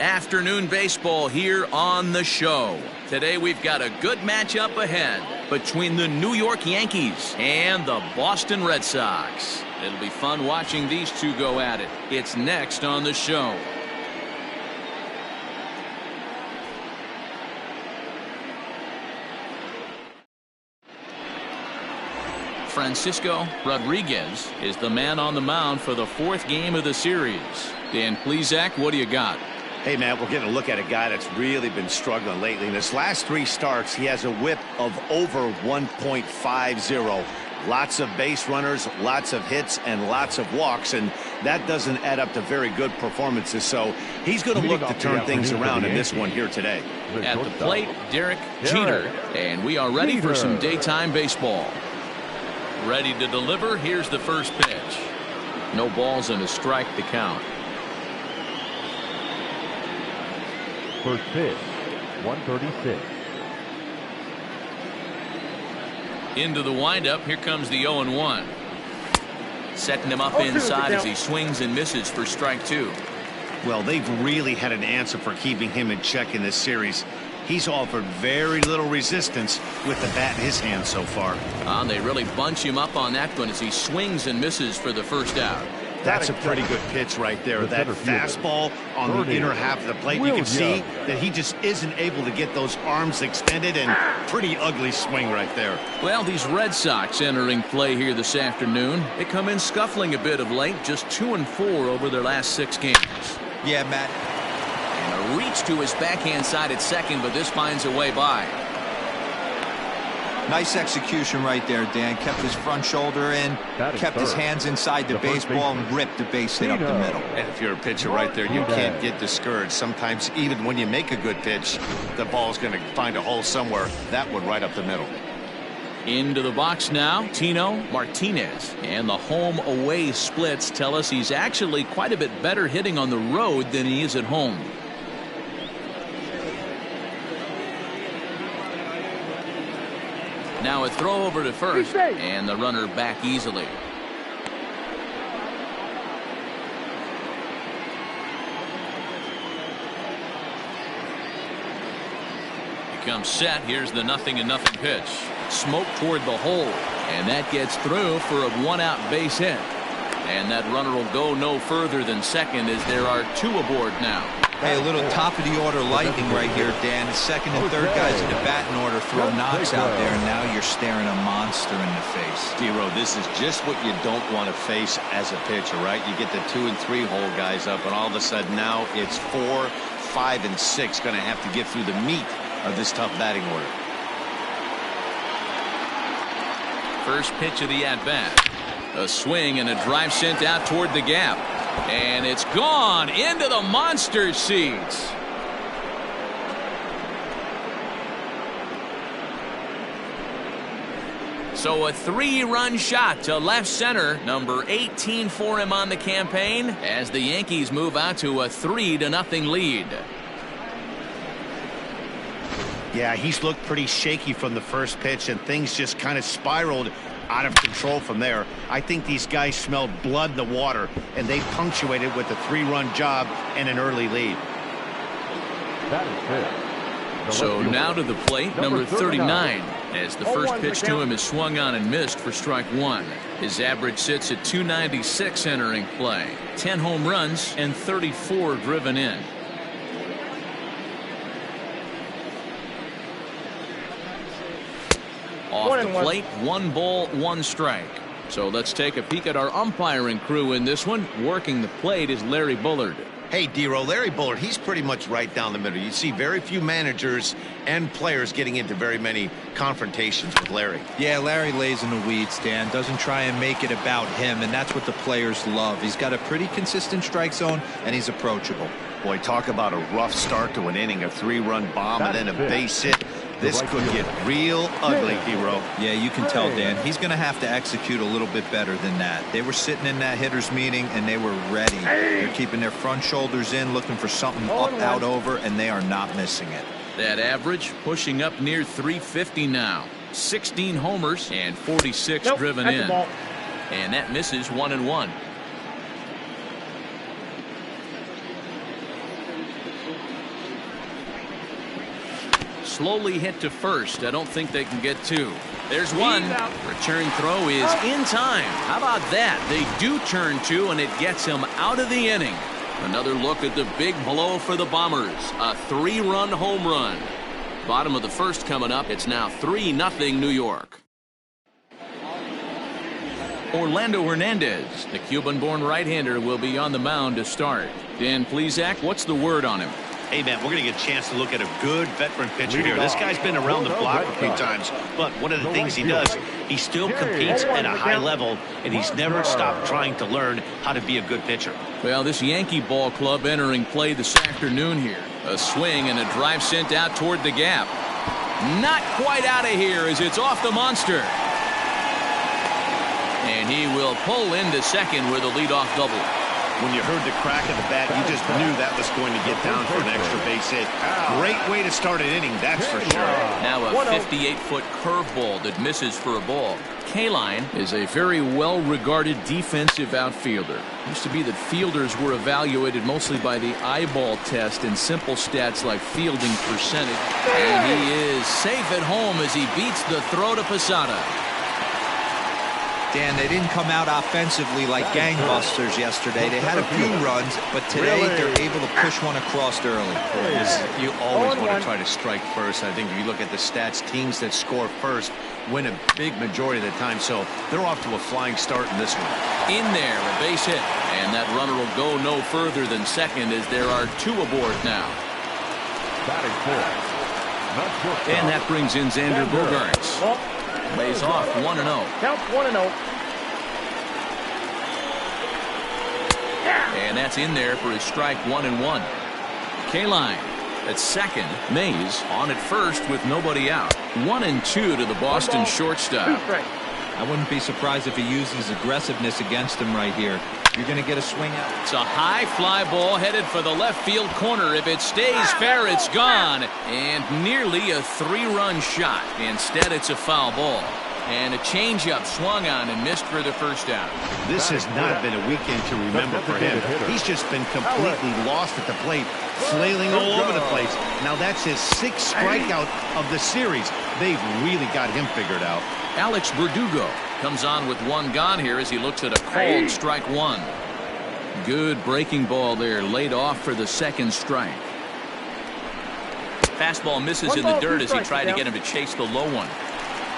Afternoon baseball here on the show. Today we've got a good matchup ahead between the New York Yankees and the Boston Red Sox. It'll be fun watching these two go at it. It's next on the show. Francisco Rodriguez is the man on the mound for the fourth game of the series. Dan Plesac, what do you got? Hey, man, we're getting a look at a guy that's really been struggling lately. In his last 3 starts, he has a whip of over 1.50. Lots of base runners, lots of hits, and lots of walks, and that doesn't add up to very good performances. So he's going to look to turn things around in this one here today. At the plate, Derek Jeter, and we are ready for some daytime baseball. Ready to deliver. Here's the first pitch. No balls and a strike to count. First pitch, 136. Into the windup. Here comes the 0-1. Setting him up inside as he swings and misses for strike 2. Well, they've really had an answer for keeping him in check in this series. He's offered very little resistance with the bat in his hand so far. They really bunch him up on that one as he swings and misses for the first out. That's a pretty good pitch right there. That fastball on the inner half of the plate. You can see that he just isn't able to get those arms extended, and pretty ugly swing right there. Well, these Red Sox entering play here this afternoon. They come in scuffling a bit of late, just 2-4 over their last 6 games. Yeah, Matt. And a reach to his backhand side at second, but this finds a way by. Nice execution right there, Dan. Kept his front shoulder in, kept his hands inside the baseball, and ripped the base hit up the middle. And if you're a pitcher right there, you can't get discouraged. Sometimes even when you make a good pitch, the ball's going to find a hole somewhere. That one right up the middle. Into the box now, Tino Martinez. And the home-away splits tell us he's actually quite a bit better hitting on the road than he is at home. Now a throw over to first, and the runner back easily. He comes set. Here's the 0-0 pitch. Smoke toward the hole, and that gets through for a 1-out base hit. And that runner will go no further than second as there are 2 aboard now. Hey, a little top-of-the-order lightning right here, Dan. The second and third guys in the batting order throw knocks out there, and now you're staring a monster in the face. D-Row, this is just what you don't want to face as a pitcher, right? You get the 2 and 3 hole guys up, and all of a sudden now it's 4, 5, and 6 going to have to get through the meat of this tough batting order. First pitch of the at-bat. A swing and a drive sent out toward the gap. And it's gone into the monster seats. So a 3-run shot to left center, number 18 for him on the campaign, as the Yankees move out to a 3-0 lead. Yeah, he's looked pretty shaky from the first pitch, and things just kind of spiraled out of control from there. I think these guys smelled blood in the water, and they punctuated with a 3-run job and an early lead. So now to the plate, number 39, as the first pitch to him is swung on and missed for strike 1. His average sits at .296 entering play. 10 home runs and 34 driven in. Off the plate, 1 ball, 1 strike. So let's take a peek at our umpiring crew in this one. Working the plate is Larry Bullard. Hey, D-Row, Larry Bullard, he's pretty much right down the middle. You see very few managers and players getting into very many confrontations with Larry. Yeah, Larry lays in the weeds, Dan. Doesn't try and make it about him, and that's what the players love. He's got a pretty consistent strike zone, and he's approachable. Boy, talk about a rough start to an inning. A 3-run bomb and then a base hit. This could get real ugly, D-Row. Yeah, you can tell, Dan. He's going to have to execute a little bit better than that. They were sitting in that hitters meeting, and they were ready. They're keeping their front shoulders in, looking for something up, out, over, and they are not missing it. That average pushing up near 350 now. 16 homers and 46 driven in. And that misses 1-1. slowly hit to first. I don't think they can get two. There's one. Return throw is in time. How about that? They do turn two, and it gets him out of the inning. Another look at the big blow for the Bombers. A 3-run home run. Bottom of the first coming up. It's now 3-0 New York. Orlando Hernandez, the Cuban-born right-hander, will be on the mound to start. Dan Plesac, what's the word on him? Hey, man, we're going to get a chance to look at a good veteran pitcher here. This guy's been around the block a few times, but one of the things he does, he still competes at a high level, and he's never stopped trying to learn how to be a good pitcher. Well, this Yankee ball club entering play this afternoon here. A swing and a drive sent out toward the gap. Not quite out of here as it's off the monster. And he will pull into second with a leadoff double. When you heard the crack of the bat, you just knew that was going to get down for an extra base hit. Great way to start an inning, that's for sure. Now a 58-foot curveball that misses for a ball. Kaline is a very well-regarded defensive outfielder. Used to be that fielders were evaluated mostly by the eyeball test and simple stats like fielding percentage. And he is safe at home as he beats the throw to Posada. Dan, they didn't come out offensively like gangbusters yesterday. They had a few runs, but today they're able to push one across early. You always want to try to strike first. I think if you look at the stats, teams that score first win a big majority of the time, so they're off to a flying start in this one. In there, a base hit, and that runner will go no further than second as there are two aboard now. And that brings in Xander Bogaerts. Lays off 1-0. Count 1-0. And that's in there for his strike 1-1. Kaline at second. Mays on at first with nobody out. 1-2 to the Boston shortstop. I wouldn't be surprised if he uses aggressiveness against him right here. You're going to get a swing out. It's a high fly ball headed for the left field corner. If it stays fair, it's gone. And nearly a 3-run shot. Instead, it's a foul ball. And a changeup swung on and missed for the first out. This has not been a weekend to remember for him. He's just been completely lost at the plate, flailing all over the place. Now that's his 6th strikeout of the series. They've really got him figured out. Alex Verdugo comes on with one gone here as he looks at a called strike one. Good breaking ball there, laid off for the second strike. Fastball misses in the dirt as he tried to get him to chase the low one.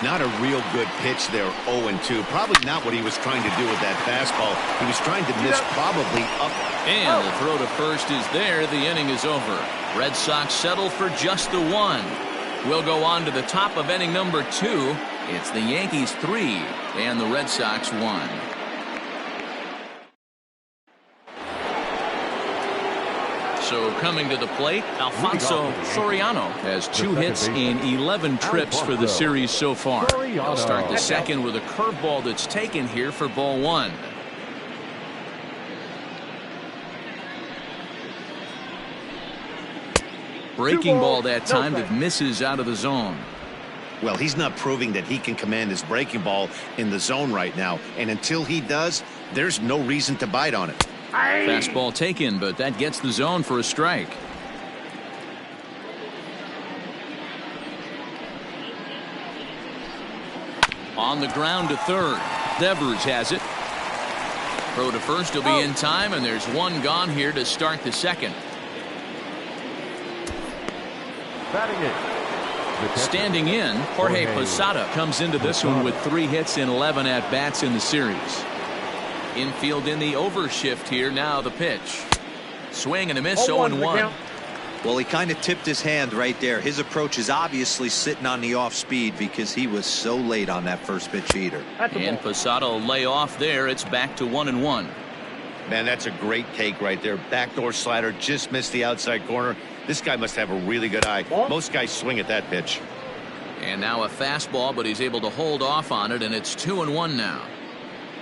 Not a real good pitch there, 0-2. Probably not what he was trying to do with that fastball. He was trying to miss probably up. And the throw to first is there. The inning is over. Red Sox settle for just the one. We'll go on to the top of inning number 2. It's the Yankees 3 and the Red Sox 1. So coming to the plate, Alfonso Soriano has 2 hits in 11 trips for the series so far. He'll start the second with a curveball that's taken here for ball 1. Breaking ball that time that misses out of the zone. Well, he's not proving that he can command his breaking ball in the zone right now. And until he does, there's no reason to bite on it. Fastball taken, but that gets the zone for a strike. On the ground to third. Devers has it. Throw to first will be in time, and there's one gone here to start the second. Standing in, Jorge Posada comes into this one with 3 hits in 11 at-bats in the series. Infield in the overshift here. Now the pitch. Swing and a miss, 0-1. Well, he kind of tipped his hand right there. His approach is obviously sitting on the off speed because he was so late on that first pitch heater. And Posada will lay off there. It's back to 1-1. Man, that's a great take right there. Backdoor slider, just missed the outside corner. This guy must have a really good eye. Most guys swing at that pitch. And now a fastball, but he's able to hold off on it, and it's 2-1 now.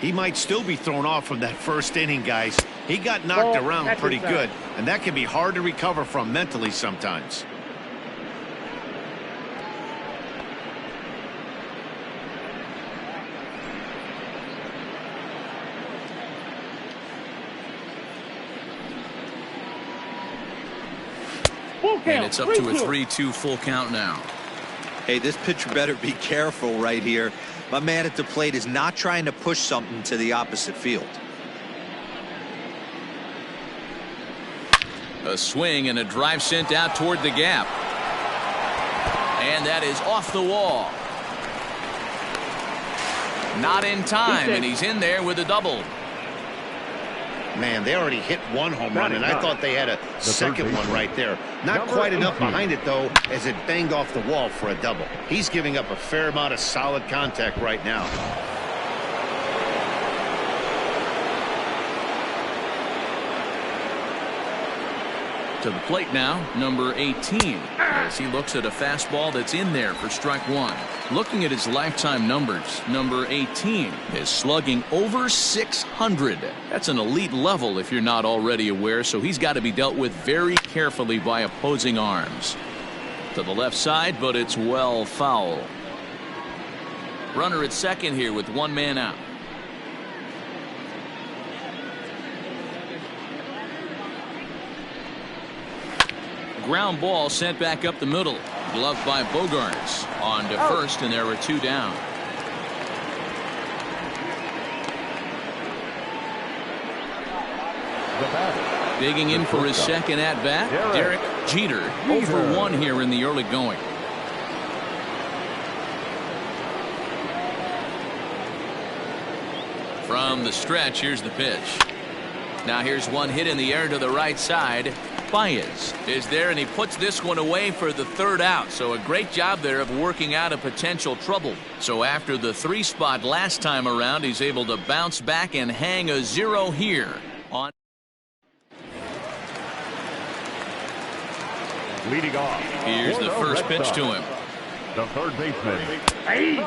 He might still be thrown off from that first inning, guys. He got knocked around pretty good, and that can be hard to recover from mentally sometimes. And it's up to a 3-2 full count now. Hey, this pitcher better be careful right here. My man at the plate is not trying to push something to the opposite field. A swing and a drive sent out toward the gap. And that is off the wall. Not in time, and he's in there with a double. Man, they already hit one home run, and I thought they had a second one right there. Not quite enough behind it, though, as it banged off the wall for a double. He's giving up a fair amount of solid contact right now. To the plate now, number 18, as he looks at a fastball that's in there for strike one. Looking at his lifetime numbers, number 18 is slugging over 600. That's an elite level if you're not already aware, so he's got to be dealt with very carefully by opposing arms. To the left side, but it's well foul. Runner at second here with one man out. Ground ball sent back up the middle. Gloved by Bogarts. On to first, and there were two down. Digging in for his second at bat, Derek Jeter. 0-for-1 here in the early going. From the stretch, here's the pitch. Now here's one hit in the air to the right side. Baez is there, and he puts this one away for the third out. So a great job there of working out a potential trouble. So after the 3 spot last time around, he's able to bounce back and hang a 0 here. On leading off, here's the first pitch to him. The third baseman.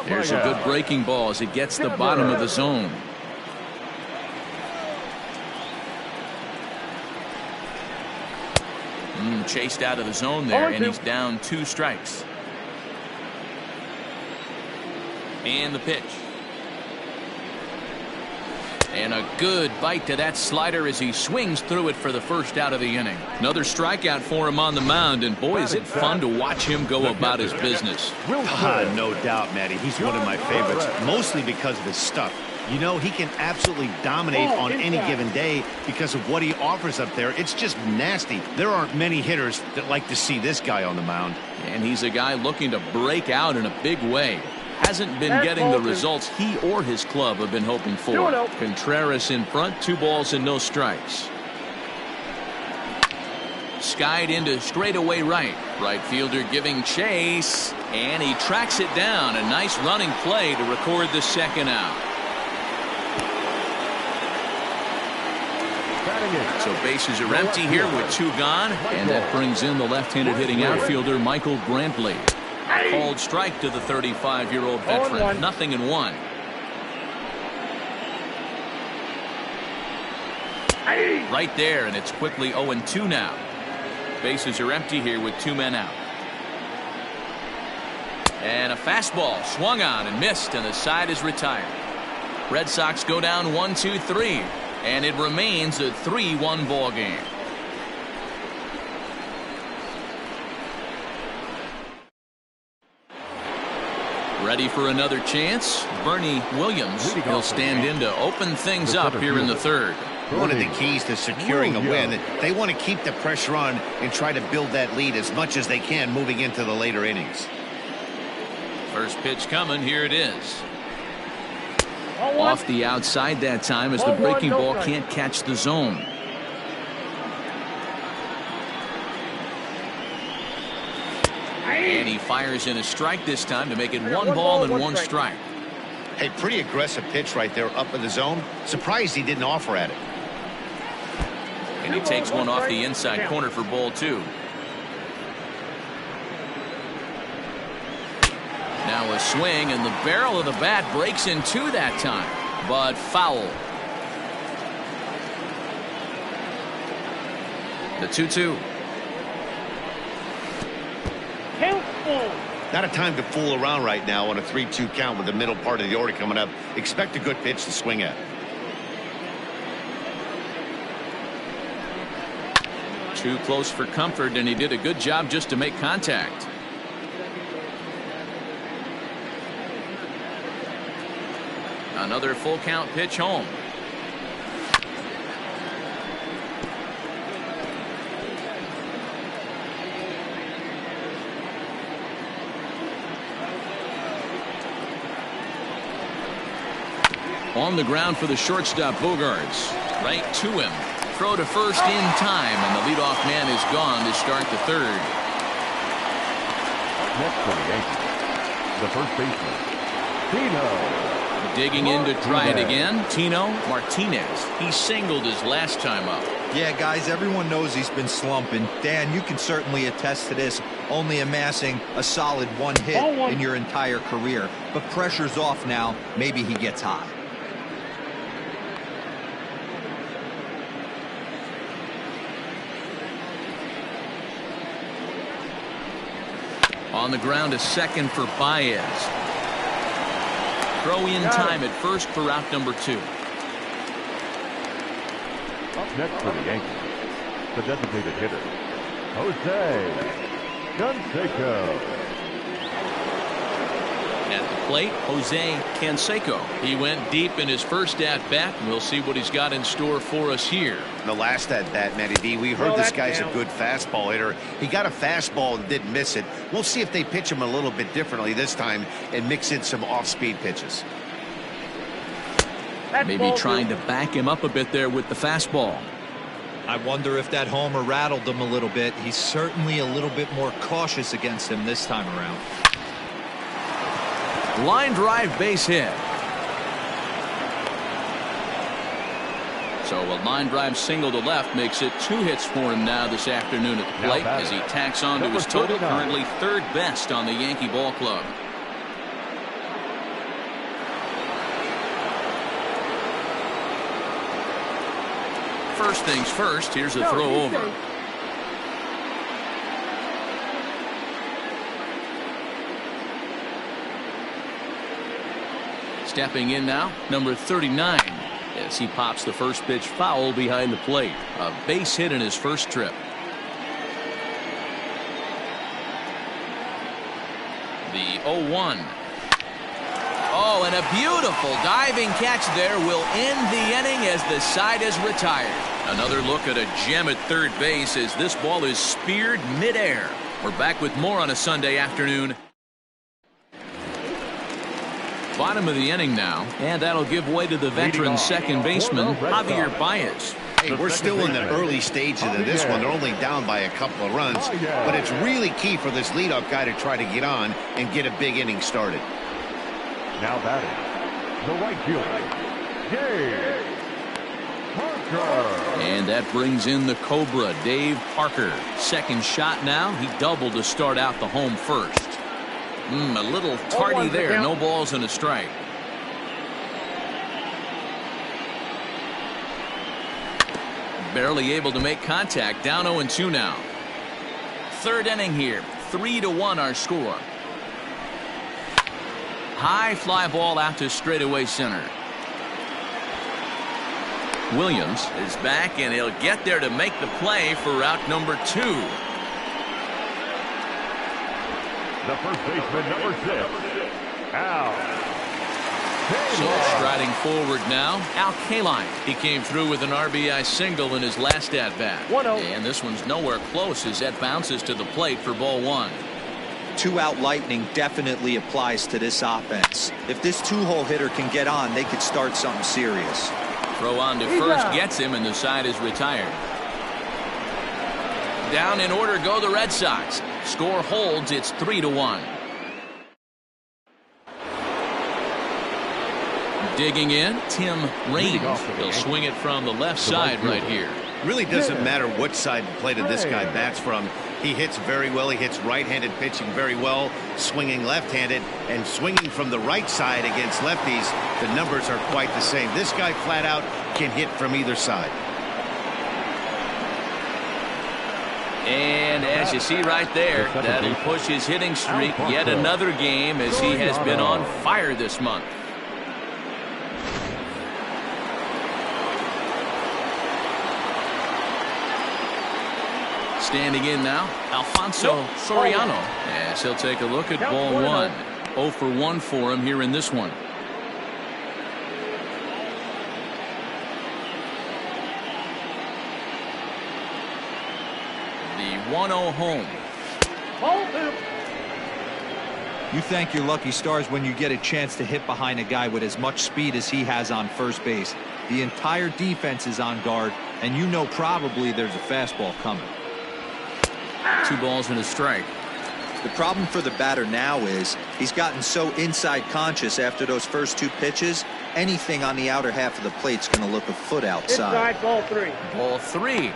There's a good breaking ball as it gets the bottom of the zone. Chased out of the zone there, and he's down 2 strikes. And the pitch. And a good bite to that slider as he swings through it for the first out of the inning. Another strikeout for him on the mound, and boy, is it fun to watch him go about his business. No doubt, Matty. He's one of my favorites, mostly because of his stuff. You know, he can absolutely dominate on any given day because of what he offers up there. It's just nasty. There aren't many hitters that like to see this guy on the mound. And he's a guy looking to break out in a big way. Hasn't been getting the results he or his club have been hoping for. Contreras in front, 2 balls and no strikes. Skied into straightaway right. Right fielder giving chase, and he tracks it down. A nice running play to record the second out. So bases are empty here with 2 gone, and that brings in the left-handed hitting outfielder Michael Brantley. Called strike to the 35-year-old veteran. 0-1. Right there, and it's quickly 0-2 now. Bases are empty here with 2 men out. And a fastball swung on and missed, and the side is retired. Red Sox go down 1-2-3. And it remains a 3-1 ball game. Ready for another chance? Bernie Williams. He'll stand in to open things up here in the third. One of the keys to securing a win, they want to keep the pressure on and try to build that lead as much as they can moving into the later innings. First pitch coming. Here it is. Off the outside that time as the breaking ball can't catch the zone. And he fires in a strike this time to make it 1 ball and 1 strike. Hey, pretty aggressive pitch right there up in the zone. Surprised he didn't offer at it. And he takes one off the inside corner for ball 2. Now a swing, and the barrel of the bat breaks in 2 that time, but foul. The 2-2. Not a time to fool around right now on a 3-2 count with the middle part of the order coming up. Expect a good pitch to swing at. Too close for comfort, and he did a good job just to make contact. Another full count pitch home. On the ground for the shortstop, Bogarts. Right to him. Throw to first in time, and the leadoff man is gone to start the third. Next for the Yankees, the first baseman, Tino. Digging in to try it again, Tino Martinez. He singled his last time up. Yeah, guys, everyone knows he's been slumping. Dan, you can certainly attest to this, only amassing a solid one hit in your entire career. But pressure's off now. Maybe he gets hot. On the ground to second for Baez. Throw in time at first for out number 2. Up next for the Yankees, the designated hitter, Jose Canseco. At the plate, Jose Canseco. He went deep in his first at-bat, and we'll see what he's got in store for us here. The last at-bat, Matty D, we heard this guy's a good fastball hitter. He got a fastball and didn't miss it. We'll see if they pitch him a little bit differently this time and mix in some off-speed pitches. Maybe trying to back him up a bit there with the fastball. I wonder if that homer rattled him a little bit. He's certainly a little bit more cautious against him this time around. Line drive, base hit. So a line drive single to left makes it 2 hits for him now this afternoon at the plate as he tacks on to his total, currently 3rd best on the Yankee ball club. First things first, here's a throw over. Stepping in now, number 39, as he pops the first pitch foul behind the plate. A base hit in his first trip. The 0-1. Oh, and a beautiful diving catch there will end the inning as the side is retired. Another look at a gem at third base as this ball is speared midair. We're back with more on a Sunday afternoon. Bottom of the inning now, and that'll give way to the veteran second baseman, Javier Baez. Hey, we're still in the early stages of this one. They're only down by a couple of runs, but it's really key for this leadoff guy to try to get on and get a big inning started. Now batting, the right fielder, Dave Parker. And that brings in the Cobra, Dave Parker. Second shot now. He doubled to start out the home first. A little tardy there. No balls and a strike. Barely able to make contact. Down 0-2 now. 3rd inning here. 3-1 our score. High fly ball out to straightaway center. Williams is back, and he'll get there to make the play for out number 2. The first baseman, number 6, Al. So striding forward now, Al Kaline. He came through with an RBI single in his last at-bat. And this one's nowhere close as that bounces to the plate for ball 1. 2-out lightning definitely applies to this offense. If this 2-hole hitter can get on, they could start something serious. Throw on to first gets him, and the side is retired. Down in order go the Red Sox. Score holds. It's 3-1. Digging in, Tim Raines. He'll swing it from the left side right here. Really doesn't matter what side of the plate this guy bats from. He hits very well. He hits right-handed pitching very well, swinging left-handed, and swinging from the right side against lefties. The numbers are quite the same. This guy flat out can hit from either side. And as you see right there, that'll push his hitting streak yet another game as he has been on fire this month. Standing in now, Alfonso Soriano. Yes, he'll take a look at ball one. 0 for 1 for him here in this one. The 1-0 home. You thank your lucky stars when you get a chance to hit behind a guy with as much speed as he has on first base. The entire defense is on guard, and you know probably there's a fastball coming. 2 balls and a strike. The problem for the batter now is he's gotten so inside conscious after those first 2 pitches. Anything on the outer half of the plate's going to look a foot outside. Inside, ball 3. Ball 3.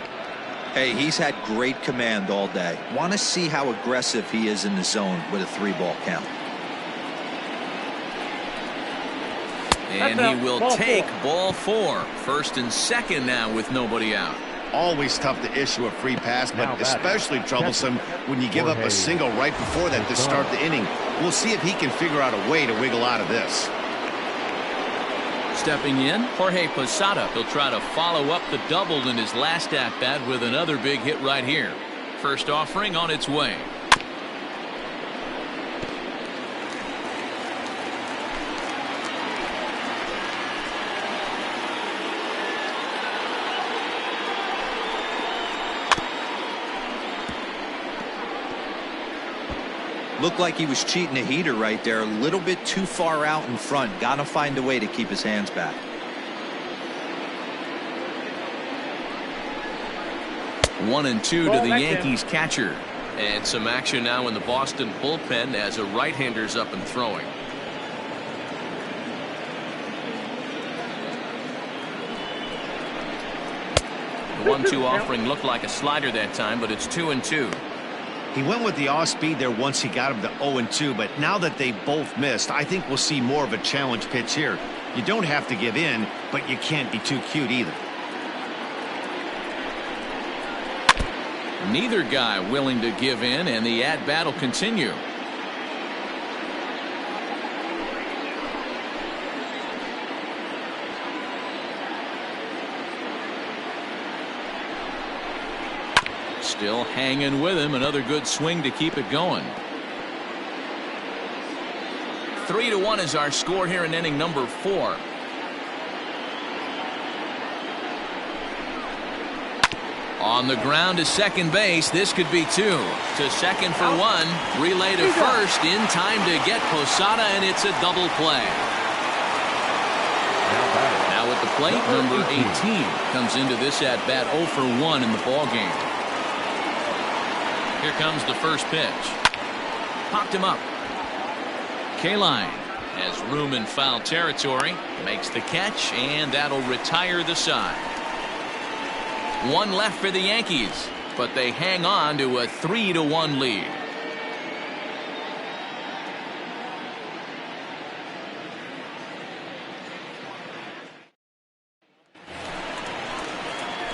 Hey, he's had great command all day. Want to see how aggressive he is in the zone with a 3-ball count. And he will take ball 4. First and second now with nobody out. Always tough to issue a free pass, but especially troublesome when you give up a single right before that to start the inning. We'll see if he can figure out a way to wiggle out of this. Stepping in, Jorge Posada. He'll try to follow up the double in his last at-bat with another big hit right here. First offering on its way. Looked like he was cheating a heater right there. A little bit too far out in front. Got to find a way to keep his hands back. 1-2 to the Yankees catcher. And some action now in the Boston bullpen as a right-hander's up and throwing. The 1-2 offering looked like a slider that time, but it's 2-2. He went with the off speed there once he got him to 0-2, but now that they both missed, I think we'll see more of a challenge pitch here. You don't have to give in, but you can't be too cute either. Neither guy willing to give in, and the at-bat will continue. Still hanging with him. Another good swing to keep it going. 3-1 is our score here in inning number 4. On the ground to second base. This could be 2. To second for 1. Relay to first in time to get Posada, and it's a double play. Now at the plate, number 18 comes into this at bat 0 for 1 in the ball game. Here comes the first pitch. Popped him up. K-Line has room in foul territory. Makes the catch, and that'll retire the side. 1 left for the Yankees, but they hang on to a 3-1 lead.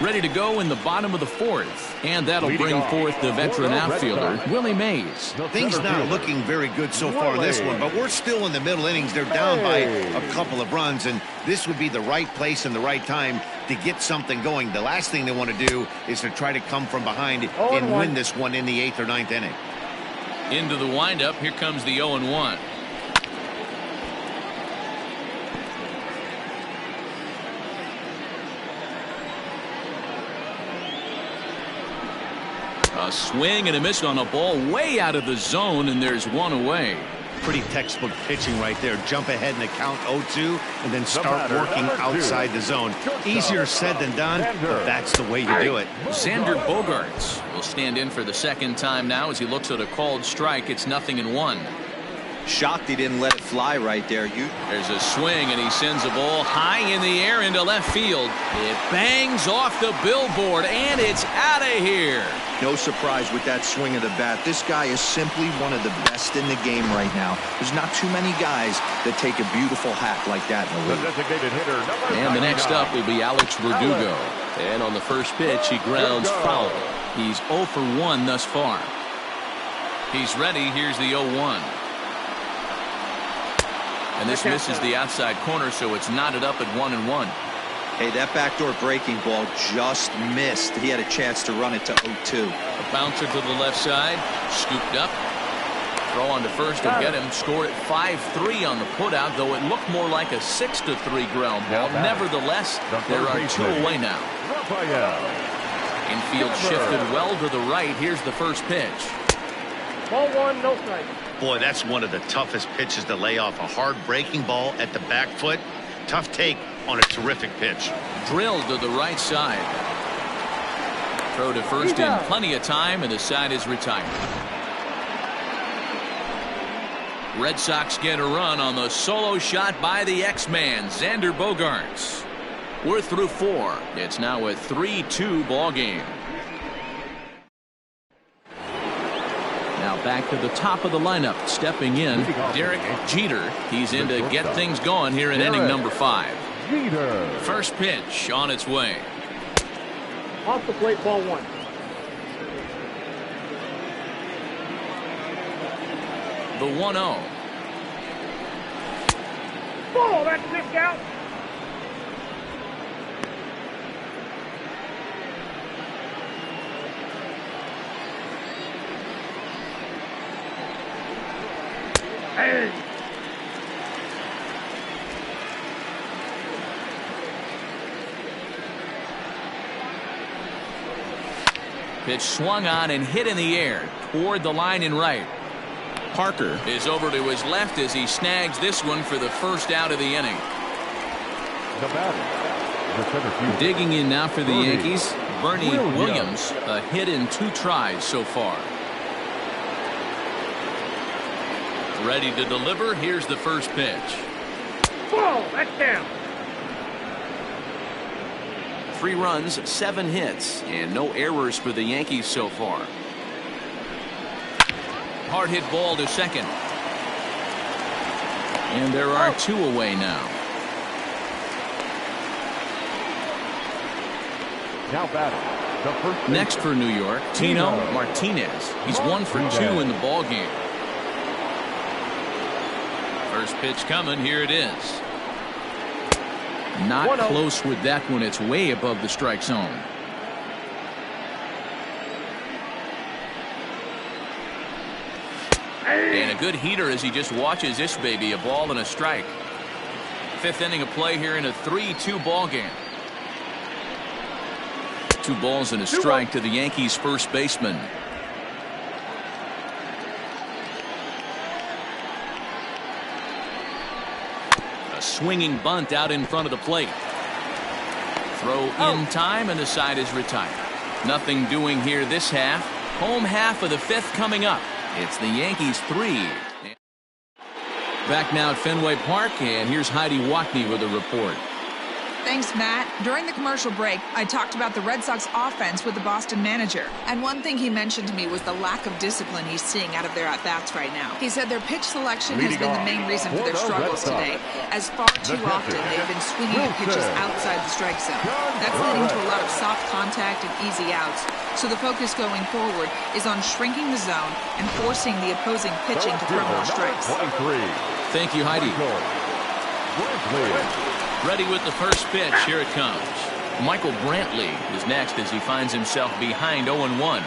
Ready to go in the bottom of the 4th, and that'll bring forth the veteran outfielder, Willie Mays. Things not looking very good so far in this one, but we're still in the middle innings. They're down by a couple of runs, and this would be the right place and the right time to get something going. The last thing they want to do is to try to come from behind and win this one in the 8th or 9th inning. Into the windup, here comes the 0-1. A swing and a miss on a ball way out of the zone, and there's 1 away. Pretty textbook pitching right there. Jump ahead in the count 0-2 and then start working outside the zone. Easier said than done, but that's the way you do it. Xander Bogaerts will stand in for the second time now as he looks at a called strike. It's 0-1. Shocked he didn't let it fly right there. There's a swing, and he sends a ball high in the air into left field. It bangs off the billboard, and it's out of here. No surprise with that swing of the bat. This guy is simply one of the best in the game right now. There's not too many guys that take a beautiful hack like that in the league. And the next up will be Alex Verdugo. And on the first pitch, he grounds foul. He's 0 for 1 thus far. He's ready. Here's the 0-1. And this misses the outside corner, so it's knotted up at 1-1. Hey, that backdoor breaking ball just missed. He had a chance to run it to 0-2. A bouncer to the left side, scooped up. Throw on to first will get him. Scored at 5-3 on the putout, though it looked more like a 6-3 ground ball. Nevertheless, there are 2 away now. Infield shifted well to the right. Here's the first pitch. Ball 1, no strike. Boy, that's one of the toughest pitches to lay off. A hard breaking ball at the back foot. Tough take on a terrific pitch. Drilled to the right side. Throw to first in plenty of time, and the side is retired. Red Sox get a run on the solo shot by the X-Man, Xander Bogaerts. We're through 4. It's now a 3-2 ball game. Now back to the top of the lineup, stepping in, Derek Jeter. He's in to get things going here in inning number 5. First pitch on its way. Off the plate, ball 1. The 1-0. Oh, that's missed out. Hey. Pitch swung on and hit in the air toward the line and right. Parker is over to his left as he snags this one for the first out of the inning. Digging in now for the Yankees, Bernie Williams, a hit in 2 tries so far. Ready to deliver. Here's the first pitch. Whoa, that's down. 3 runs, 7 hits, and no errors for the Yankees so far. Hard hit ball to second. And there are 2 away now. Now batting, the first Next for New York, Tino Martinez. He's 1 for 2 in the ball game. First pitch coming. Here it is. Not close with that one. It's way above the strike zone. And a good heater as he just watches this baby. A ball and a strike. 5th inning of play here in a 3-2 ball game. 2 balls and a strike to the Yankees first baseman. A swinging bunt out in front of the plate. Throw in time, and the side is retired. Nothing doing here this half. Home half of the 5th coming up. It's the Yankees 3. Back now at Fenway Park, and here's Heidi Watney with a report. Thanks, Matt. During the commercial break, I talked about the Red Sox offense with the Boston manager. And one thing he mentioned to me was the lack of discipline he's seeing out of their at-bats right now. He said their pitch selection has been the main reason for their struggles today, as far too often they've been swinging at pitches outside the strike zone. That's leading to a lot of soft contact and easy outs. So the focus going forward is on shrinking the zone and forcing the opposing pitching to throw more strikes. Thank you, Heidi. Ready with the first pitch. Here it comes. Michael Brantley is next as he finds himself behind 0-1.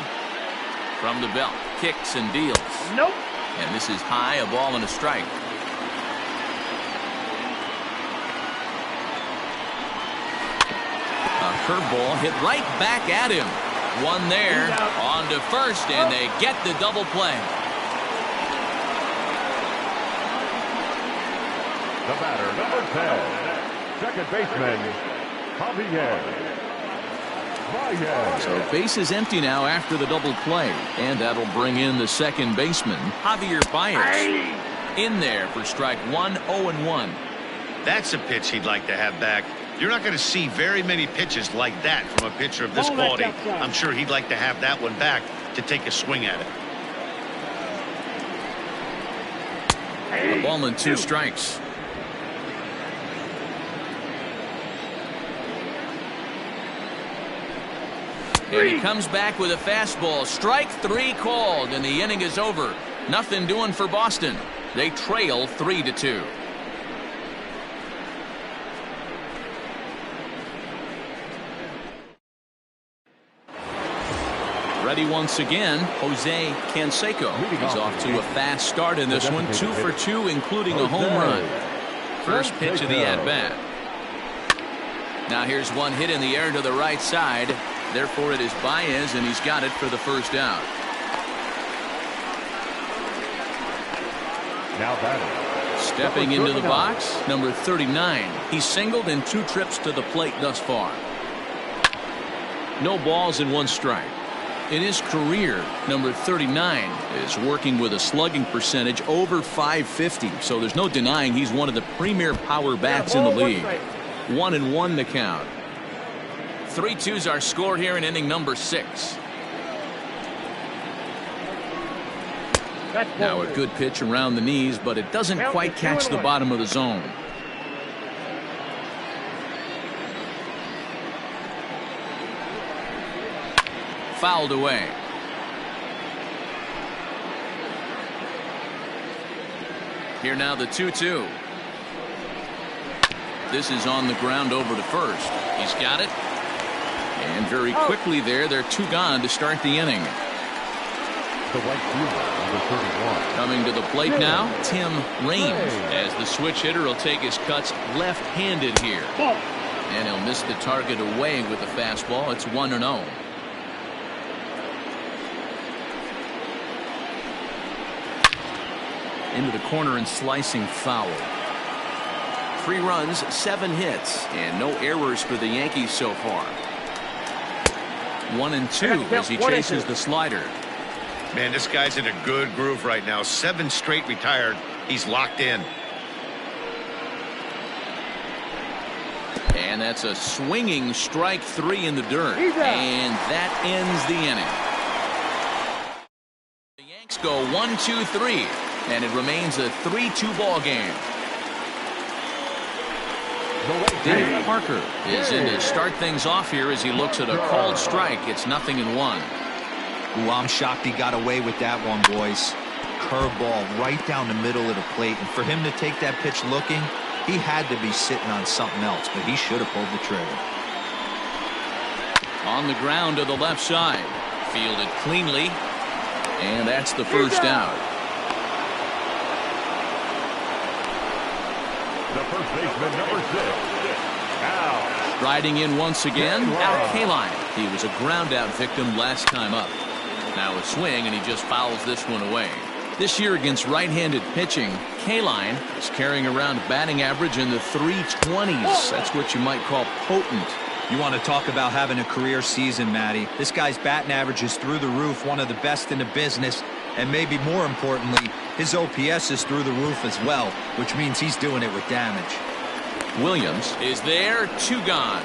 From the belt, kicks and deals. Nope. And this is high, a ball and a strike. A curveball hit right back at him. One there, on to first, and they get the double play. The batter, number 10. Second baseman, Javier. So base is empty now after the double play, and that'll bring in the second baseman, Javier Baez. In there for strike 1, 0-1. That's a pitch he'd like to have back. You're not going to see very many pitches like that from a pitcher of this quality. I'm sure he'd like to have that one back to take a swing at it. A ball and 2 strikes. And he comes back with a fastball. Strike 3 called, and the inning is over. Nothing doing for Boston. They trail 3-2. Ready once again, Jose Canseco. He's off to a fast start in this one, 2 for 2, including a home run. First pitch of the at-bat. Now here's one hit in the air to the right side. Therefore, it is Baez, and he's got it for the first out. Now batting. Stepping into the box, number 39. He's singled in 2 trips to the plate thus far. No balls and 1 strike. In his career, number 39 is working with a slugging percentage over .550, so there's no denying he's one of the premier power bats in the league. 1-1 to count. 3-2's our score here in inning number 6. Now a good pitch around the knees, but it doesn't quite catch the bottom of the zone. Fouled away. Here now the 2-2. This is on the ground over to first. He's got it. And very quickly there, they're 2 gone to start the inning. The right fielder, number 31. Coming to the plate now, Tim Raines, as the switch hitter will take his cuts left-handed here. And he'll miss the target away with the fastball. It's 1-0. Into the corner and slicing foul. 3 runs, 7 hits, and no errors for the Yankees so far. 1-2 as he chases the slider. Man, this guy's in a good groove right now. 7 straight retired. He's locked in. And that's a swinging strike 3 in the dirt. And that ends the inning. The Yanks go 1-2-3. And it remains a 3-2 ball game. David Parker is in to start things off here as he looks at a called strike. It's 0-1. Ooh, I'm shocked he got away with that one, boys. Curveball right down the middle of the plate. And for him to take that pitch looking, he had to be sitting on something else, but he should have pulled the trigger. On the ground to the left side. Fielded cleanly. And that's the first out. The first baseman, number 6. Al. Riding in once again, Al Kaline. He was a ground out victim last time up. Now a swing, and he just fouls this one away. This year against right-handed pitching, Kaline is carrying around a batting average in the 320s. That's what you might call potent. You want to talk about having a career season, Matty. This guy's batting average is through the roof, one of the best in the business. And maybe more importantly, his OPS is through the roof as well, which means he's doing it with damage. Williams is there, 2 gone.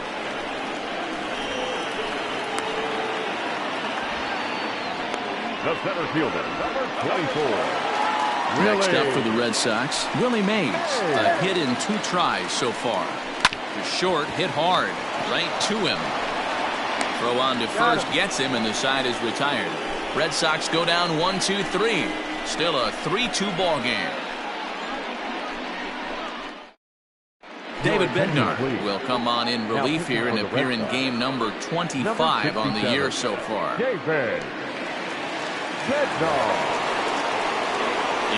The center fielder, number 24. Next up for the Red Sox, Willie Mays. A hit in 2 tries so far. The short hit hard, right to him. Throw on to first gets him, and the side is retired. Red Sox go down 1-2-3. Still a 3-2 ball game. David Bednar will come on in relief here and appear in game number 25 on the year so far. David Bednar.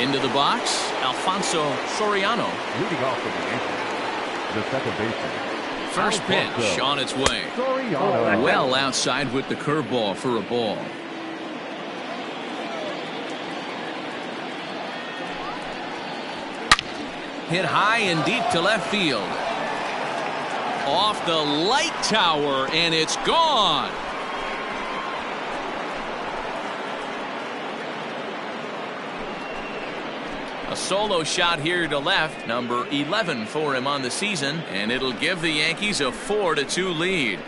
Into the box, Alfonso Soriano. Leading off for the Yankees, the second baseman. First pitch on its way. Soriano. Well outside with the curveball for a ball. Hit high and deep to left field. Off the light tower, and it's gone. A solo shot here to left, number 11 for him on the season, and it'll give the Yankees a 4-2 lead.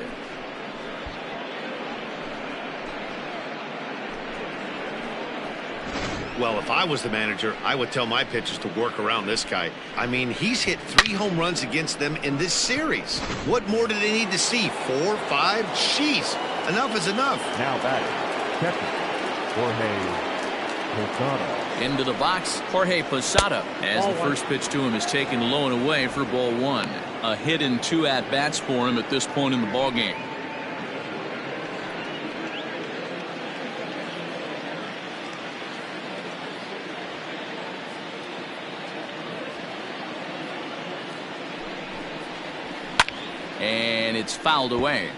Well, if I was the manager, I would tell my pitchers to work around this guy. I mean, he's hit 3 home runs against them in this series. What more do they need to see? 4, 5? Jeez, enough is enough. Now batting, catcher, Jorge Posada. Into the box, Jorge Posada, as the first pitch to him is taken low and away for ball 1. A hit in 2 at-bats for him at this point in the ball game. it's fouled away.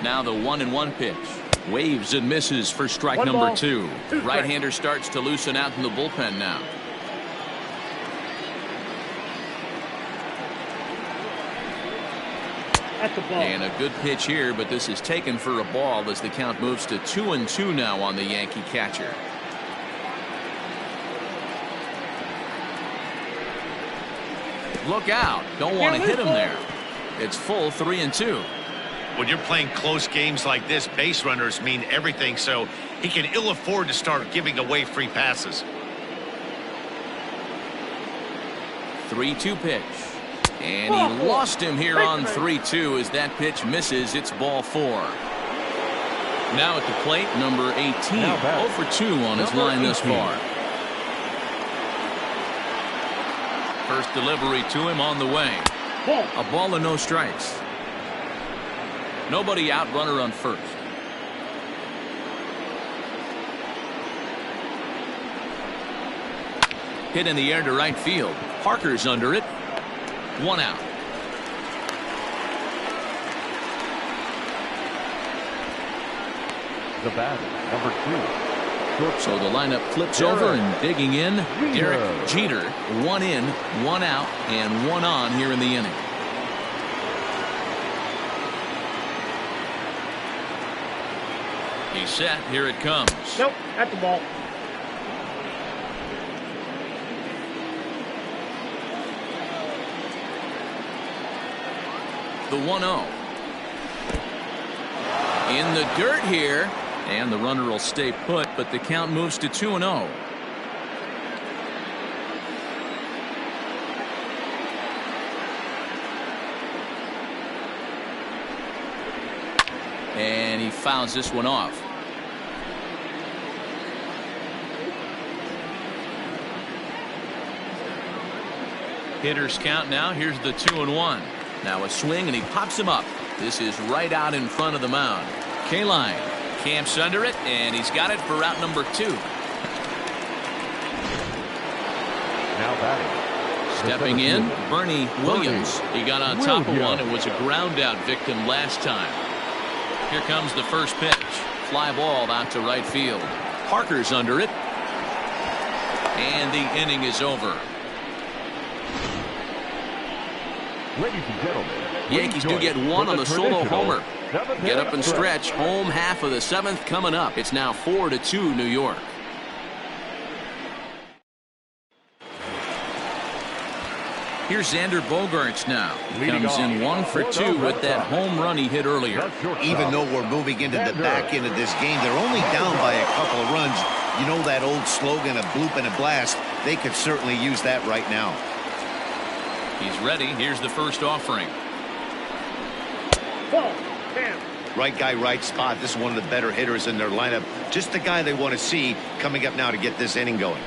Now the 1-1 pitch. Waves and misses for strike number 2. Right-hander starts to loosen out in the bullpen now. That's a ball. And a good pitch here, but this is taken for a ball as the count moves to 2-2 now on the Yankee catcher. Look out. Don't want to hit him there. It's full 3-2. When you're playing close games like this, base runners mean everything, so he can ill afford to start giving away free passes. 3-2 pitch. And he lost him here on 3-2 as that pitch misses. It's ball 4. Now at the plate, number 18. 0 for 2 on his line thus far. First delivery to him on the way. A ball and no strikes. Nobody out, runner on first. Hit in the air to right field. Parker's under it. 1 out. The batter, number 2. So the lineup flips over and digging in. Derek Jeter. 1 in, 1 out, and 1 on here in the inning. He's set. Here it comes. Nope, that's the ball. The 1-0. In the dirt here. And the runner will stay put, but the count moves to 2-0. And he fouls this one off. Hitters count now. Here's the 2-1. Now a swing and he pops him up. This is right out in front of the mound. K-line camps under it, and he's got it for route number 2. Now batting. Stepping in, Bernie Williams. He got on top of one and was a ground out victim last time. Here comes the first pitch. Fly ball out to right field. Parker's under it. And the inning is over. Ladies and gentlemen, Yankees do get one on the solo homer. Get up and stretch. Home half of the 7th coming up. It's now 4-2 New York. Here's Xander Bogaerts now. Comes in 1 for 2 with that home run he hit earlier. Even though we're moving into the back end of this game, they're only down by a couple of runs. You know that old slogan, a bloop and a blast. They could certainly use that right now. He's ready. Here's the first offering. Ball. Damn. Right guy, right spot. This is one of the better hitters in their lineup. Just the guy they want to see coming up now to get this inning going.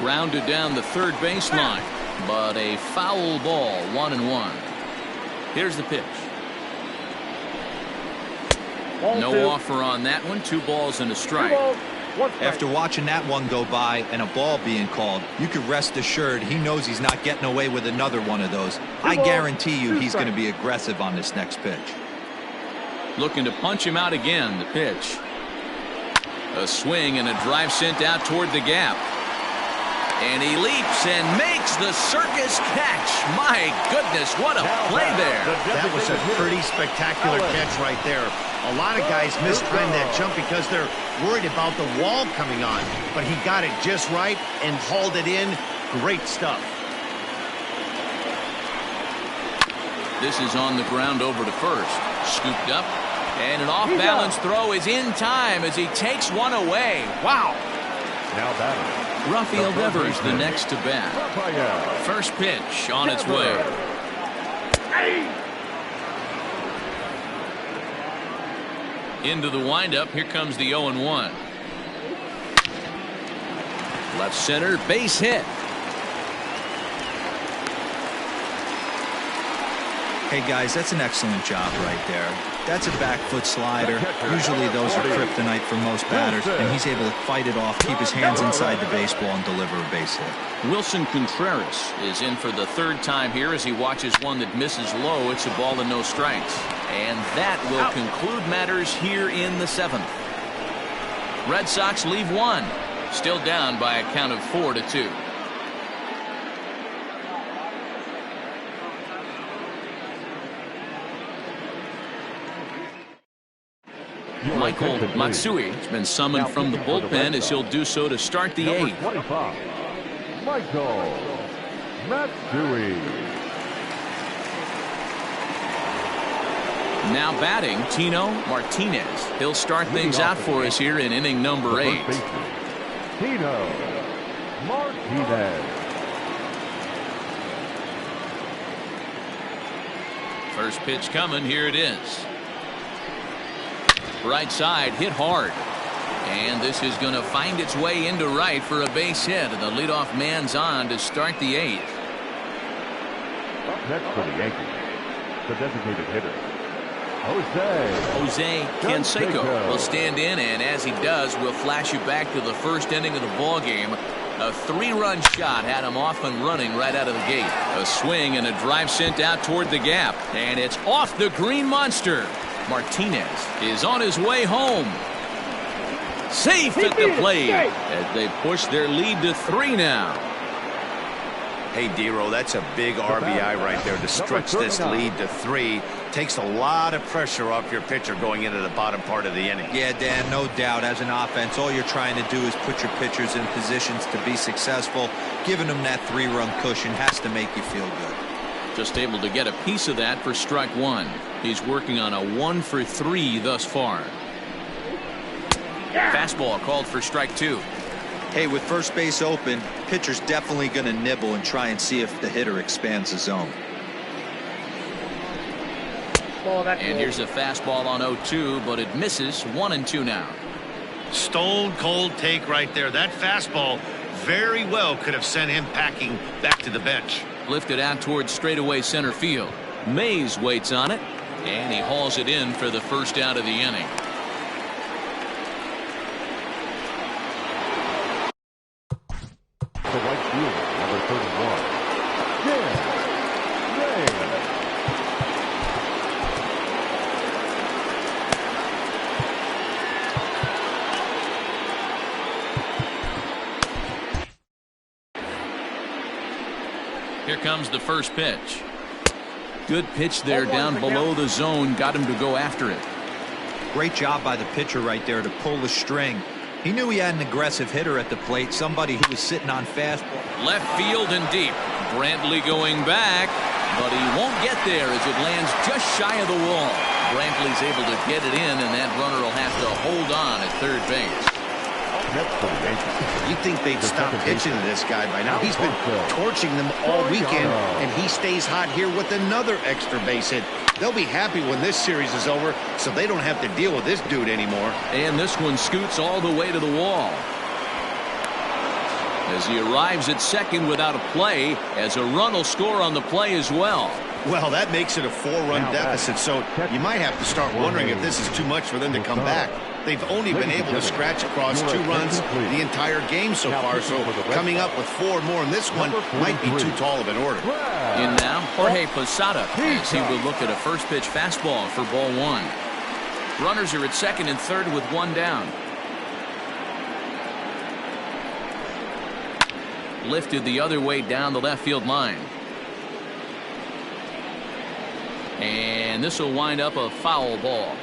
Grounded down the third baseline, but a foul ball. 1-1. Here's the pitch. Ball No 2. offer on that one. 2 balls and a 2 strike. balls, 1 strike. After watching that one go by and a ball being called, you can rest assured he knows he's not getting away with another one of those. I guarantee you he's going to be aggressive on this next pitch. Looking to punch him out again. The pitch. A swing and a drive sent out toward the gap. And he leaps and makes the circus catch. My goodness, what a play there. That was a pretty spectacular catch right there. A lot of guys mistime that jump because they're worried about the wall coming on. But he got it just right and hauled it in. Great stuff. This is on the ground over to first. Scooped up. And an off-balance throw is in time as he takes one away. Wow. Now batting. Rafael Devers the next to bat. First pitch on its way. Into the windup. Here comes the 0-1. Left center base hit. Hey guys, that's an excellent job right there. That's a back foot slider. Usually those are kryptonite for most batters, and he's able to fight it off, keep his hands inside the baseball, and deliver a base hit. Wilson Contreras is in for the third time here as he watches one that misses low. It's a ball and no strikes. And that will conclude matters here in the 7th. Red Sox leave one. Still down by a count of 4-2. Michael Matsui has been summoned from the bullpen as he'll do so to start the 8th. Michael Matsui. Now batting, Tino Martinez. He'll start things out for us here in inning number 8. Tino Martinez. First pitch coming. Here it is. Right side, hit hard. And this is going to find its way into right for a base hit. And the leadoff man's on to start the 8th. Up next for the Yankees, the designated hitter, Jose Canseco will stand in, and as he does, we'll flash you back to the first inning of the ball game. A 3-run shot had him off and running right out of the gate. A swing and a drive sent out toward the gap, and it's off the green monster. Martinez is on his way home. Safe at the plate as they push their lead to 3 now. Hey, Dero, that's a big RBI right there to stretch this lead to 3. Takes a lot of pressure off your pitcher going into the bottom part of the inning. Yeah, Dan, no doubt. As an offense, all you're trying to do is put your pitchers in positions to be successful. Giving them that 3-run cushion has to make you feel good. Just able to get a piece of that for strike 1. He's working on a 1 for 3 thus far. Fastball called for strike 2. Hey, with first base open, pitcher's definitely going to nibble and try and see if the hitter expands the zone. And here's a fastball on 0-2, but it misses. 1-2 now. Stone cold take right there. That fastball very well could have sent him packing back to the bench. Lifted out towards straightaway center field. Mays waits on it, and he hauls it in for the first out of the inning. The right fielder, number 31. Here comes the first pitch. Good pitch there down below the zone. Got him to go after it. Great job by the pitcher right there to pull the string. He knew he had an aggressive hitter at the plate, somebody who was sitting on fastball. Left field and deep. Brantley going back, but he won't get there as it lands just shy of the wall. Brantley's able to get it in, and that runner will have to hold on at third base. You'd think they'd stop pitching to this guy by now. He's been torching them all weekend, and he stays hot here with another extra base hit. They'll be happy when this series is over, so they don't have to deal with this dude anymore. And this one scoots all the way to the wall. As he arrives at second without a play, as a run will score on the play as well. Well, that makes it a 4-run deficit, so you might have to start wondering if this is too much for them to come back. They've only been able to scratch across 2 runs the entire game so far, so coming up with 4 more in this one might be too tall of an order. In now, Jorge Posada as he will look at a first pitch fastball for ball 1. Runners are at second and third with 1 down. Lifted the other way down the left field line. And this will wind up a foul ball.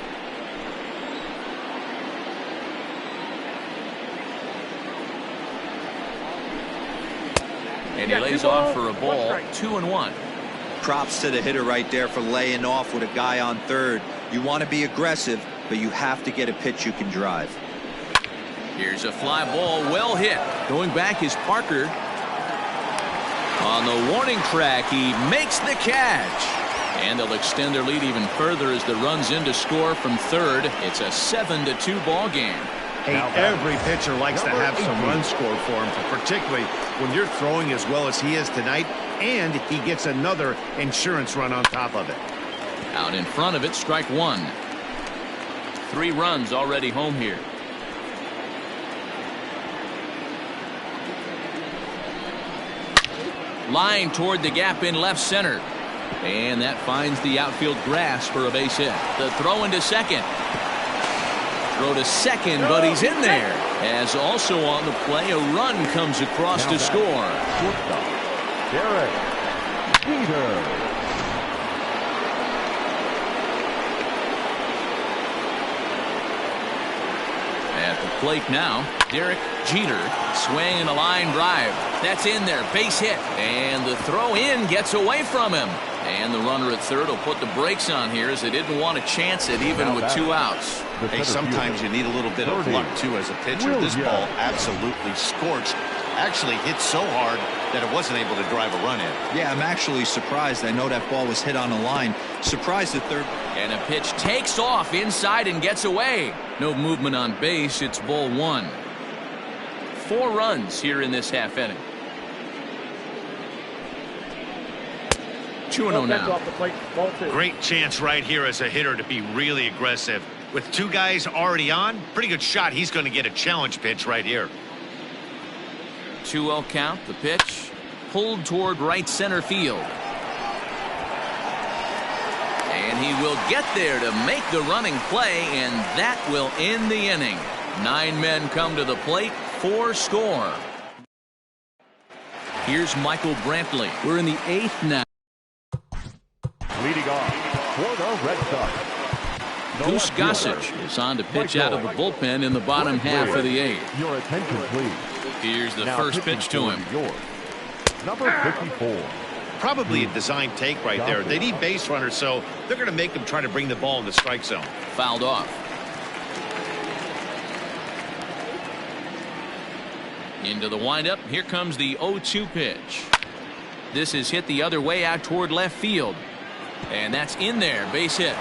And he lays off for a ball. 2-1. Props to the hitter right there for laying off with a guy on third. You want to be aggressive, but you have to get a pitch you can drive. Here's a fly ball, well hit. Going back is Parker. On the warning track, he makes the catch. And they'll extend their lead even further as the run's in to score from third. It's a 7-2 ball game. Hey, every pitcher likes to have some runs scored for him, particularly when you're throwing as well as he is tonight, and he gets another insurance run on top of it. Out in front of it, strike 1. 3 runs already home here. Line toward the gap in left center. And that finds the outfield grass for a base hit. The throw into second. Throw to second, but he's in there. As also on the play, a run comes across to score. Derek Jeter. At the plate now, Derek Jeter swinging a line drive. That's in there, base hit. And the throw in gets away from him. And the runner at third will put the brakes on here as they didn't want to chance it even with 2 outs. Hey, sometimes you need a little bit of luck, too, as a pitcher. This ball absolutely scorched. Actually hit so hard that it wasn't able to drive a run in. Yeah, I'm actually surprised. I know that ball was hit on the line. Surprised at third. And a pitch takes off inside and gets away. No movement on base. It's ball 1. 4 runs here in this half inning. 2-0 now. Off the plate, ball 2. Great chance right here as a hitter to be really aggressive. With 2 guys already on, pretty good shot. He's going to get a challenge pitch right here. 2-0 count. The pitch pulled toward right center field. And he will get there to make the running play, and that will end the inning. 9 men come to the plate, 4 score. Here's Michael Brantley. We're in the 8th now. Leading off for the Red Sox. Goose Gossage is on to pitch out of the bullpen in the bottom half of the 8th. Your attention, please. Here's the first pitch to him. York, number 54. Probably a design take right there. They need base runners, so they're going to make them try to bring the ball in the strike zone. Fouled off. Into the windup. Here comes the 0-2 pitch. This is hit the other way out toward left field. And that's in there. Base hit.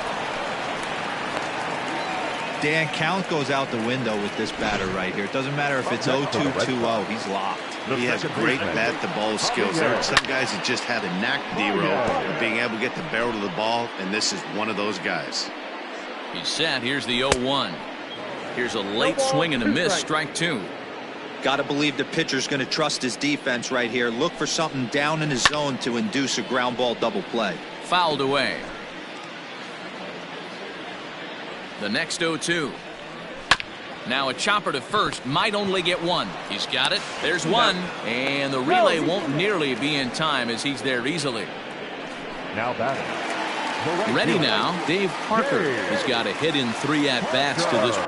Dan, count goes out the window with this batter right here. It doesn't matter if it's 0-2, 2-0. He's locked. He has great bat-to-ball skills. There are some guys that just have a knack, D-Row, of being able to get the barrel to the ball, and this is one of those guys. He's set. Here's the 0-1. Here's a late swing and a miss. Strike 2. Got to believe the pitcher's going to trust his defense right here. Look for something down in his zone to induce a ground ball double play. Fouled away. The next 0-2. Now a chopper to first. Might only get 1. He's got it. There's 1. And the relay won't nearly be in time as he's there easily. Now batting. Ready now, Dave Parker. He's got a hit in 3 at-bats to this.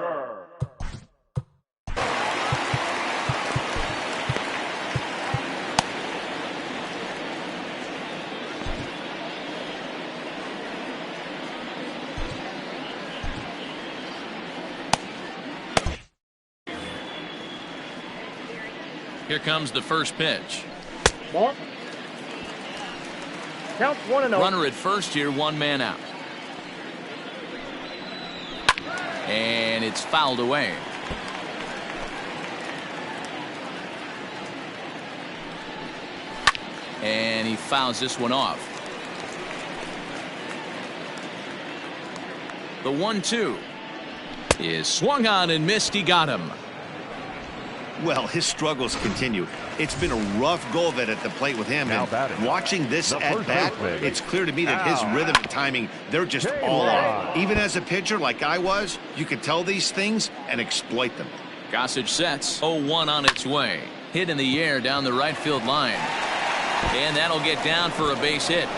Here comes the first pitch. Ball. Counts 1-0. Runner at first here, 1 man out. And it's fouled away. And he fouls this one off. The 1-2 is swung on and missed. He got him. Well, his struggles continue. It's been a rough go of it at the plate with him. And watching this at-bat, it's clear to me that his rhythm and timing, they're just all off. Even as a pitcher like I was, you can tell these things and exploit them. Gossage sets. 0-1 on its way. Hit in the air down the right field line. And that'll get down for a base hit.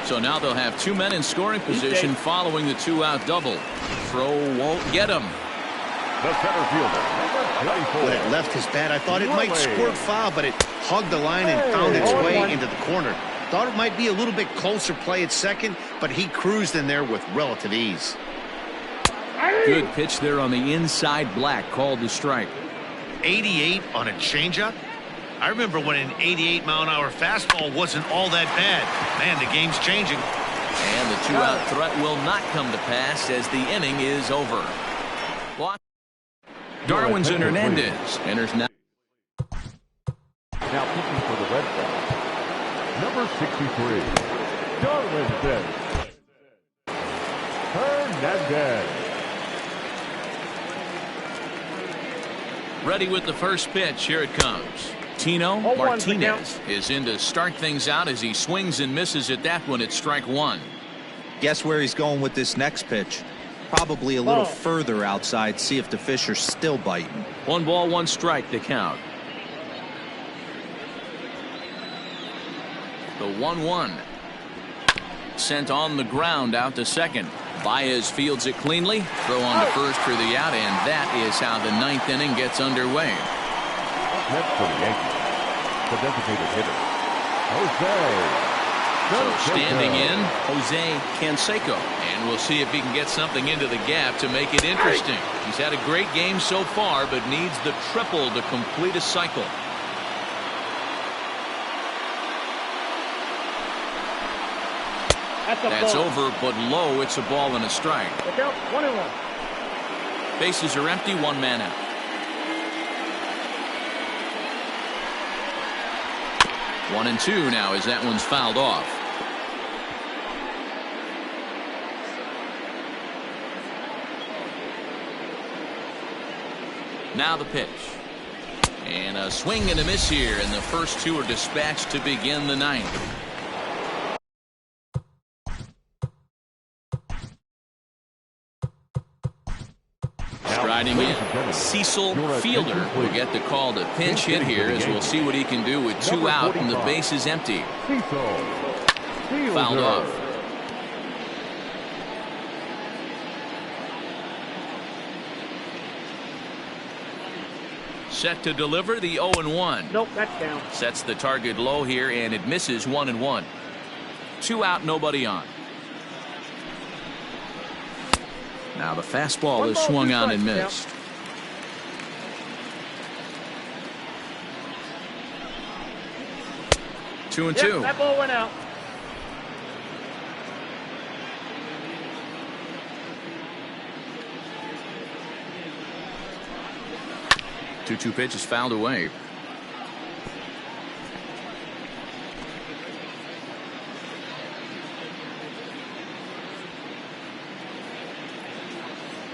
So now they'll have 2 men in scoring position following the 2-out double. Throw won't get him. The center fielder, number 24. When it left his bat, I thought it might squirt foul, but it hugged the line and found its way into the corner. Thought it might be a little bit closer play at second, but he cruised in there with relative ease. Good pitch there on the inside black, called the strike. 88 on a changeup? I remember when an 88-mile-an-hour fastball wasn't all that bad. Man, the game's changing. And the 2-out threat will not come to pass as the inning is over. Darwinzon Hernandez enters now. Now pitching for the Red Sox, number 63, Darwinzon. Hernandez. Ready with the first pitch. Here it comes. Tino Martinez is in to start things out as he swings and misses at that one at strike one. Guess where he's going with this next pitch? Probably a little further outside. See if the fish are still biting. 1 ball, 1 strike to count. The 1-1. Sent on the ground out to second. Baez fields it cleanly. Throw on to first for the out, and that is how the 9th inning gets underway. Next for the Yankees, the designated hitter, Jose. So standing in, Jose Canseco. And we'll see if he can get something into the gap to make it interesting. He's had a great game so far, but needs the triple to complete a cycle. That's over, but low. It's a ball and a strike. Look out, 1-1. Bases are empty, 1 man out. One and two now as that one's fouled off. Now the pitch. And a swing and a miss here, and the first two are dispatched to begin the 9th. Striding in, Cecil Fielder will get the call to pinch hit here, as we'll see what he can do with 2 out and the base is empty. Fouled off. Set to deliver the 0-1. Nope, that's down. Sets the target low here, and it misses 1-1. 2 out, nobody on. Now the fastball is swung on and missed. Two and two. That ball went out. Two pitch is fouled away.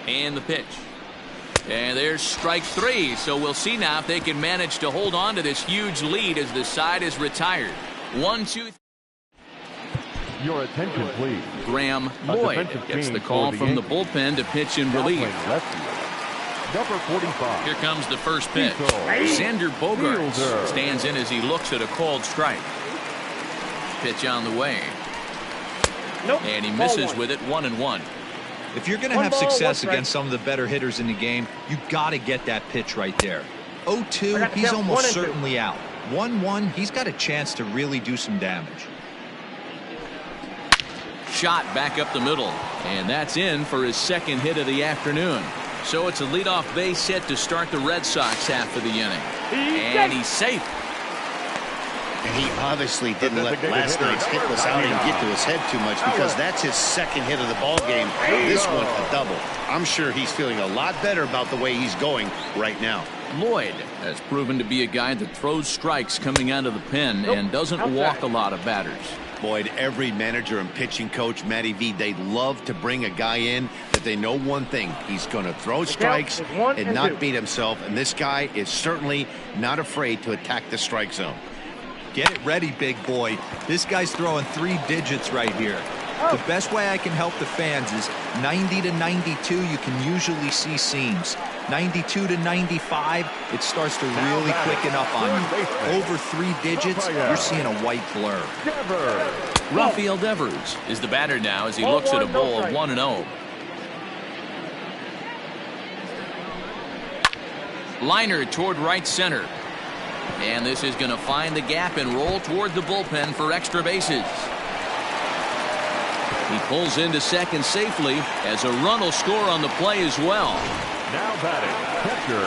And the pitch. And there's strike 3. So we'll see now if they can manage to hold on to this huge lead as the side is retired. 1-2. Your attention, please. Graham Lloyd gets the call from the bullpen to pitch in relief. Number 45. Here comes the first pitch. Xander Bogaerts stands in as he looks at a called strike. Pitch on the way. Nope. And he misses with it, 1-1. If you're going to have success against some of the better hitters in the game, you got to get that pitch right there. 0-2, he's almost certainly out. 1-1, he's got a chance to really do some damage. Shot back up the middle, and that's in for his second hit of the afternoon. So it's a leadoff base hit to start the Red Sox half of the inning. And he's safe. And he obviously didn't let last night's hitless outing get to his head too much, because that's his second hit of the ball game. This one a double. I'm sure he's feeling a lot better about the way he's going right now. Lloyd has proven to be a guy that throws strikes coming out of the pen and doesn't walk a lot of batters. Boyd, every manager and pitching coach, Matty V, they love to bring a guy in that they know one thing. He's going to throw strikes and not beat himself. And this guy is certainly not afraid to attack the strike zone. Get it ready, big boy. This guy's throwing 3 digits right here. The best way I can help the fans is 90 to 92, you can usually see seams. 92 to 95, it starts to really quicken up on you. Over 3 digits, you're seeing a white blur. Rafael Devers is the batter now as he looks at a bowl of 1-0. Liner toward right center. And this is going to find the gap and roll toward the bullpen for extra bases. He pulls into second safely as a run will score on the play as well. Now batting, catcher.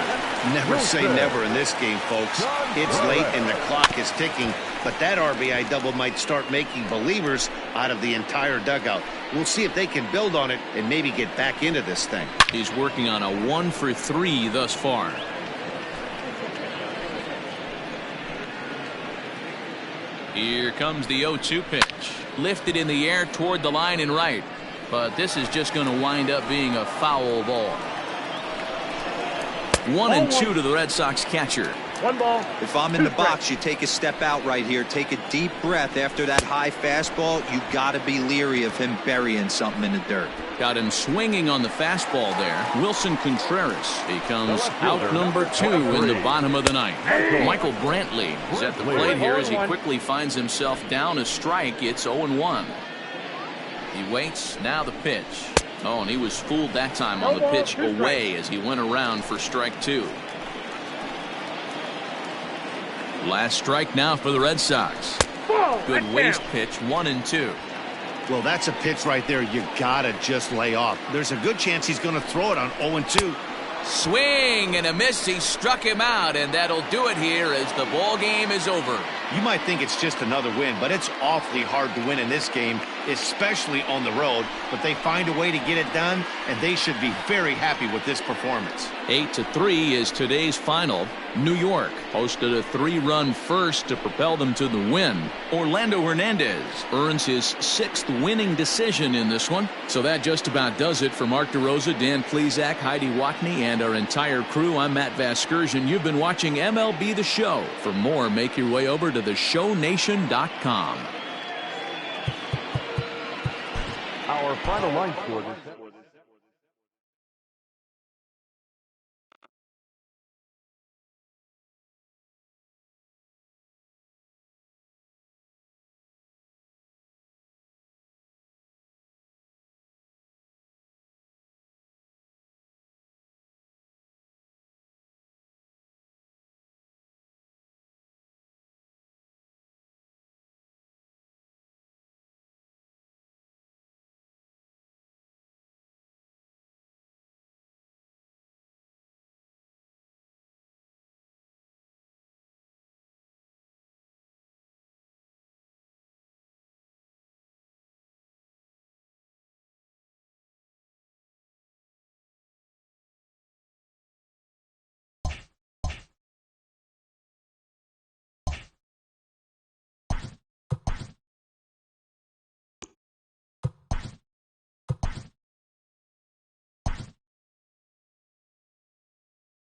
Never say never in this game, folks. It's late and the clock is ticking, but that RBI double might start making believers out of the entire dugout. We'll see if they can build on it and maybe get back into this thing. He's working on a 1-for-3 thus far. Here comes the 0-2 pitch. Lifted in the air toward the line and right. but this is just going to wind up being a foul ball. 1-2 to the Red Sox catcher. 1 ball. If I'm in the box, you take a step out right here. Take a deep breath after that high fastball. You got to be leery of him burying something in the dirt. Got him swinging on the fastball there. Wilson Contreras becomes out number 2 in the bottom of the ninth. Michael Brantley is at the plate here as he quickly finds himself down a strike. It's 0-1. He waits. Now the pitch. Oh, and he was fooled that time on the pitch away as he went around for strike 2. Last strike now for the Red Sox. Good waste pitch, 1-2. Well, that's a pitch right there you gotta just lay off. There's a good chance he's going to throw it on 0-2. Swing and a miss. He struck him out, and that'll do it here as the ball game is over. You might think it's just another win, but it's awfully hard to win in this game, especially on the road. But they find a way to get it done, and they should be very happy with this performance. 8-3 is today's final. New York posted a 3-run first to propel them to the win. Orlando Hernandez earns his 6th winning decision in this one. So that just about does it for Mark DeRosa, Dan Plesac, Heidi Watney, and our entire crew. I'm Matt Vasgersian. You've been watching MLB The Show. For more, make your way over to theshownation.com. Our final line score this.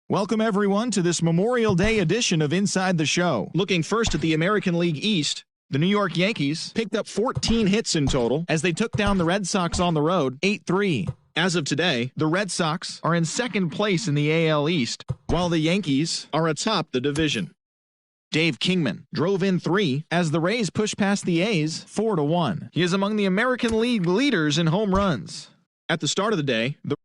Welcome, everyone, to this Memorial Day edition of Inside the Show. Looking first at the American League East, the New York Yankees picked up 14 hits in total as they took down the Red Sox on the road 8-3. As of today, the Red Sox are in second place in the AL East, while the Yankees are atop the division. Dave Kingman drove in 3 as the Rays pushed past the A's 4-1. He is among the American League leaders in home runs. At the start of the day, the